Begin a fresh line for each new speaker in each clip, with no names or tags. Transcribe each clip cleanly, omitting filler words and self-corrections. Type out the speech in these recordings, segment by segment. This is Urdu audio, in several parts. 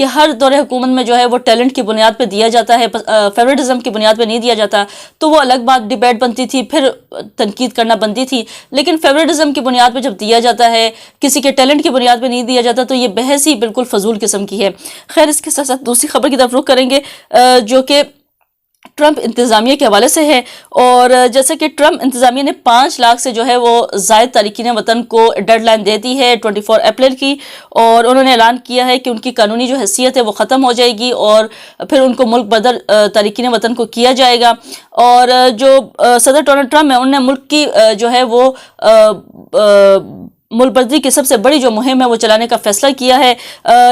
کہ ہر دور حکومت میں جو ہے وہ ٹیلنٹ کی بنیاد پہ دیا جاتا ہے، فیورٹزم کی بنیاد پہ نہیں دیا جاتا، تو وہ الگ بات ڈیبیٹ بنتی تھی، پھر تنقید کرنا بنتی تھی. لیکن فیورٹزم کی بنیاد پہ جب دیا جاتا ہے، کسی کے ٹیلنٹ کی بنیاد پہ نہیں دیا جاتا، تو یہ بحث ہی بالکل فضول قسم کی ہے. خیر، اس کے ساتھ ساتھ دوسری خبر کی طرف رخ کریں گے جو کہ ٹرمپ انتظامیہ کے حوالے سے ہے. اور جیسا کہ ٹرمپ انتظامیہ نے 5 لاکھ سے جو ہے وہ زائد تارکین وطن کو ڈیڈ لائن دے دی ہے 24 اپریل کی، اور انہوں نے اعلان کیا ہے کہ ان کی قانونی جو حیثیت ہے وہ ختم ہو جائے گی اور پھر ان کو ملک بدر تارکین وطن کو کیا جائے گا. اور جو صدر ڈونلڈ ٹرمپ ہے، انہوں نے ملک کی جو ہے وہ ملک بدری کی سب سے بڑی جو مہم ہے وہ چلانے کا فیصلہ کیا ہے.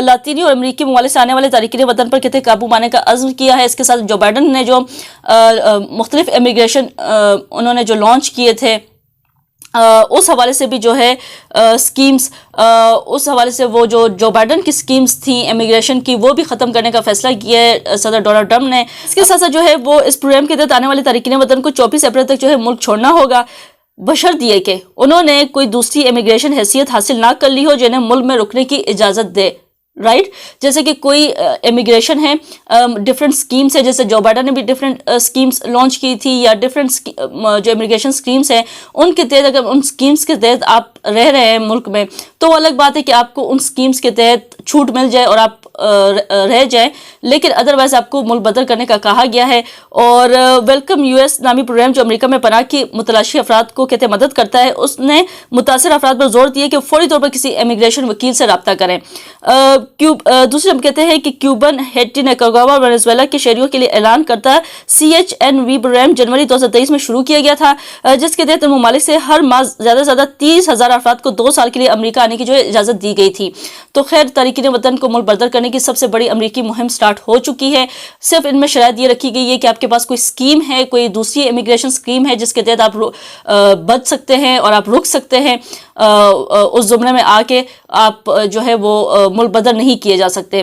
لاطینی اور امریکی ممالک سے آنے والے تارکین وطن پر قطعی قابو پانے کا عزم کیا ہے. اس کے ساتھ جو بائیڈن نے جو مختلف امیگریشن انہوں نے جو لانچ کیے تھے، اس حوالے سے بھی جو ہے سکیمز، اس حوالے سے وہ جو بائیڈن کی سکیمز تھیں امیگریشن کی، وہ بھی ختم کرنے کا فیصلہ کیا ہے صدر ڈونلڈ ٹرمپ نے. اس کے ساتھ ساتھ جو ہے وہ اس پروگرام کے تحت آنے والے تارکین وطن کو 24 اپریل تک جو ہے ملک چھوڑنا ہوگا، بشرط یہ کہ انہوں نے کوئی دوسری امیگریشن حیثیت حاصل نہ کر لی ہو جنہیں ملک میں رکنے کی اجازت دے. رائٹ، جیسے کہ کوئی امیگریشن ہے، ڈفرینٹ سکیمز ہے، جیسے جو بائیڈن نے بھی ڈفرینٹ سکیمز لانچ کی تھی، یا ڈفرینٹ جو امیگریشن سکیمز ہیں ان کے تحت اگر ان سکیمز کے تحت آپ رہ رہے ہیں ملک میں، تو الگ بات ہے کہ آپ کو ان سکیمز کے تحت چھوٹ مل جائے اور آپ رہ جائیں، لیکن ادروائز آپ کو ملک بدر کرنے کا کہا گیا ہے. اور ویلکم یو ایس نامی پروگرام جو امریکہ میں پناہ کی متلاشی افراد کو کہتے مدد کرتا ہے، اس نے متاثر افراد پر زور دیا کہ فوری طور پر کسی امیگریشن وکیل سے رابطہ کریں. دوسرے ہم کہتے ہیں کہ کیوبن، ہیٹی، نیکاراگوا اور وینزویلا کے شہریوں کے لیے اعلان کرتا CHNV پروگرام جنوری 2023 میں شروع کیا گیا تھا، جس کے تحت ان ممالک سے ہر ماہ زیادہ سے زیادہ 30,000 افراد کو 2 سال کے لیے امریکہ آنے کی جو اجازت دی گئی تھی. تو خیر، تارکین وطن کو ملک بدر کرنے کی سب سے بڑی امریکی مہم سٹارٹ ہو چکی ہے. صرف ان میں شرائط یہ رکھی گئی ہے کہ آپ کے پاس کوئی سکیم ہے، کوئی دوسری امیگریشن سکیم ہے جس کے تحت آپ بچ سکتے ہیں اور آپ رک سکتے ہیں، اس زمرے میں آ کے آپ جو ہے وہ ملک بدر نہیں کیے جا سکتے.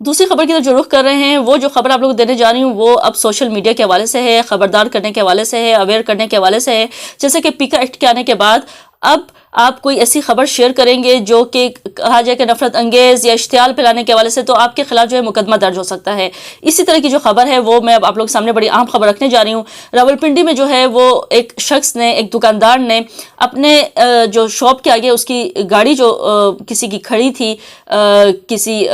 دوسری خبر کی طرف جو رخ کر رہے ہیں، وہ جو خبر آپ لوگ دینے جا رہی ہوں وہ اب سوشل میڈیا کے حوالے سے ہے، خبردار کرنے کے حوالے سے ہے، اویئر کرنے کے حوالے سے ہے. جیسے کہ پیکا ایکٹ کے آنے کے بعد اب آپ کوئی ایسی خبر شیئر کریں گے جو کہ کہا جائے کہ نفرت انگیز یا اشتعال پھیلانے کے حوالے سے، تو آپ کے خلاف جو ہے مقدمہ درج ہو سکتا ہے. اسی طرح کی جو خبر ہے وہ میں اب آپ لوگ سامنے بڑی اہم خبر رکھنے جا رہی ہوں. راولپنڈی میں جو ہے وہ ایک شخص نے، ایک دکاندار نے اپنے جو شاپ کے آگے اس کی گاڑی جو کسی کی کھڑی تھی، کسی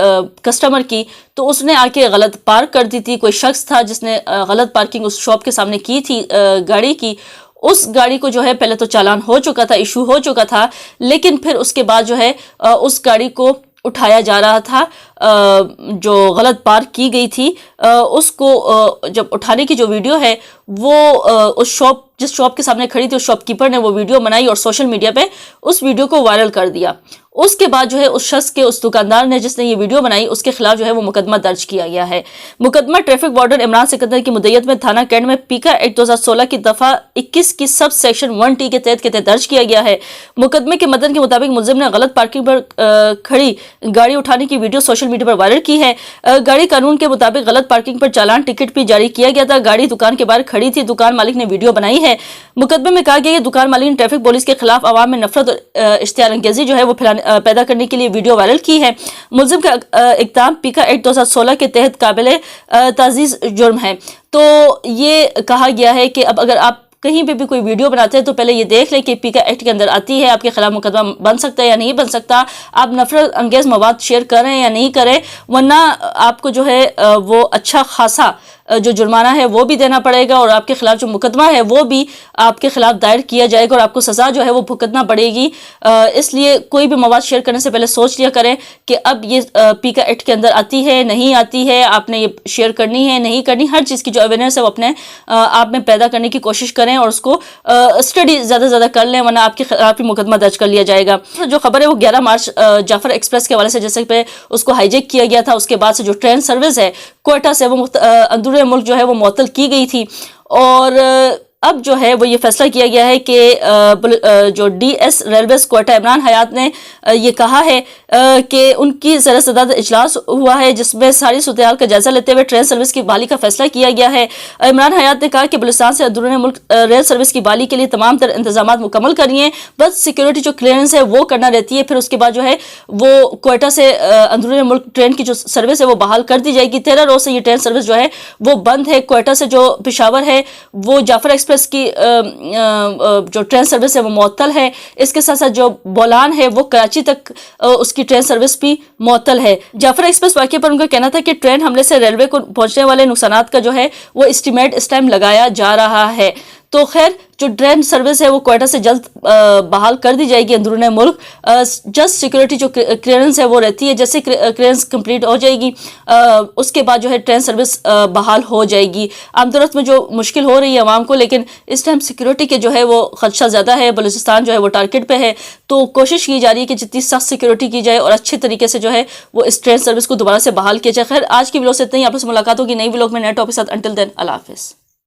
کسٹمر کی، تو اس نے آ کے غلط پارک کر دی تھی. کوئی شخص تھا جس نے غلط پارکنگ اس شاپ کے سامنے کی تھی گاڑی کی. اس گاڑی کو جو ہے پہلے تو چالان ہو چکا تھا، ایشو ہو چکا تھا، لیکن پھر اس کے بعد جو ہے اس گاڑی کو اٹھایا جا رہا تھا جو غلط پارک کی گئی تھی. اس کو جب اٹھانے کی جو ویڈیو ہے وہ جس شاپ کے سامنے کھڑی تھی اس شاپ کیپر نے وہ ویڈیو بنائی اور سوشل میڈیا پہ اس ویڈیو کو وائرل کر دیا. اس کے بعد جو ہے اس شخص کے، اس دکاندار نے جس نے یہ ویڈیو بنائی، اس کے خلاف جو ہے وہ مقدمہ درج کیا گیا ہے. مقدمہ ٹریفک وارڈن عمران سکندر کی مدیت میں تھانہ کینٹ میں پیکا ایکٹ 2016 کی دفعہ 21 کی سب سیکشن 1T کے تحت درج کیا گیا ہے. مقدمے کے متن کے مطابق ملزم نے غلط پارکنگ پر کھڑی گاڑی اٹھانے کی ویڈیو سوشل میڈیا پر وائرل کی ہے. گاڑی قانون کے مطابق غلط پارکنگ پر چالان ٹکٹ بھی جاری کیا گیا تھا. گاڑی دکان کے باہر کھڑی تھی. دکان مالک نے ویڈیو بنائی ہے. مقدمے میں کہا گیا کہ دکان مالک نے ٹریفک پولیس کے خلاف عوام میں نفرت اور اشتعال انگیزی جو ہے وہ پیدا کرنے کے لیے ویڈیو وائرل کی ہے. ملزم کا اقدام پیکا ایکٹ 2016 کے تحت قابل تعزیز جرم ہے. تو یہ کہا گیا ہے کہ اب اگر آپ کہیں پہ بھی کوئی ویڈیو بناتے ہیں تو پہلے یہ دیکھ لیں کہ پیکا ایکٹ کے اندر آتی ہے، آپ کے خلاف مقدمہ بن سکتا ہے یا نہیں بن سکتا، آپ نفرت انگیز مواد شیئر کریں یا نہیں کریں، ورنہ آپ کو جو ہے وہ اچھا خاصا جو جرمانہ ہے وہ بھی دینا پڑے گا، اور آپ کے خلاف جو مقدمہ ہے وہ بھی آپ کے خلاف دائر کیا جائے گا اور آپ کو سزا جو ہے وہ بھگتنا پڑے گی. اس لیے کوئی بھی مواد شیئر کرنے سے پہلے سوچ لیا کریں کہ اب یہ پیکا ایکٹ کے اندر آتی ہے نہیں آتی ہے، آپ نے یہ شیئر کرنی ہے نہیں کرنی. ہر چیز کی جو اویئرنیس ہے وہ اپنے آپ میں پیدا کرنے کی کوشش کریں اور اس کو اسٹڈی زیادہ سے زیادہ کر لیں، ورنہ آپ کے خلاف بھی مقدمہ درج کر لیا جائے گا. جو خبر ہے وہ 11 مارچ جعفر ایکسپریس کے حوالے سے، جیسے پہ اس کو ہائی جیک کیا گیا تھا، اس کے بعد سے جو ٹرین سروس ہے کوئٹہ سے وہ اندرون ملک جو ہے وہ معطل کی گئی تھی. اور اب جو ہے وہ یہ فیصلہ کیا گیا ہے کہ جو D S railways Quetta Imran حیات نے یہ کہا ہے کہ ان کی زیر صدارت اجلاس ہوا ہے جس میں ساری صورتحال کا جائزہ لیتے ہوئے ٹرین سروس کی بحالی کا فیصلہ کیا گیا ہے۔ عمران حیات نے کہا کہ بلوچستان سے اندرون ملک ریل سروس کی بحالی کے لیے تمام تر انتظامات مکمل کریے، بس سیکیورٹی جو کلیئرنس ہے وہ کرنا رہتی ہے، پھر اس کے بعد جو ہے وہ کوئٹہ سے اندرون ملک ٹرین کی جو سروس ہے وہ بحال کر دی جائے گی۔ 13 روز سے یہ ٹرین سروس جو ہے وہ بند ہے۔ کوئٹہ سے جو پشاور ہے وہ جعفر ایکسپریس کی جو ٹرین سروس ہے وہ معطل ہے، اس کے ساتھ ساتھ جو بولان ہے وہ کراچی تک اس کی ٹرین سروس بھی معطل ہے۔ جعفر ایکسپریس واقعے پر ان کا کہنا تھا کہ ٹرین حملے سے ریلوے کو پہنچنے والے نقصانات کا جو ہے وہ اسٹیمیٹ اس ٹائم لگایا جا رہا ہے۔ تو خیر جو ٹرین سروس ہے وہ کوئٹہ سے جلد بحال کر دی جائے گی اندرون ملک، جسٹ سیکورٹی جو کلیئرنس ہے وہ رہتی ہے، جیسے کلیئرنس کمپلیٹ ہو جائے گی اس کے بعد جو ہے ٹرین سروس بحال ہو جائے گی۔ عام طور میں جو مشکل ہو رہی ہے عوام کو، لیکن اس ٹائم سیکورٹی کے جو ہے وہ خدشہ زیادہ ہے، بلوچستان جو ہے وہ ٹارگٹ پہ ہے، تو کوشش کی جا رہی ہے کہ جتنی سخت سیکورٹی کی جائے اور اچھے طریقے سے جو ہے وہ اس ٹرین سروس کو دوبارہ سے بحال کیا جائے۔ خیر آج کی ویلوگ سے اتنا ہی، آپ سے ملاقات ہوگی نئی ویلوگ میں نئے ٹاپک کے ساتھ۔ انٹل دین اللہ حافظ۔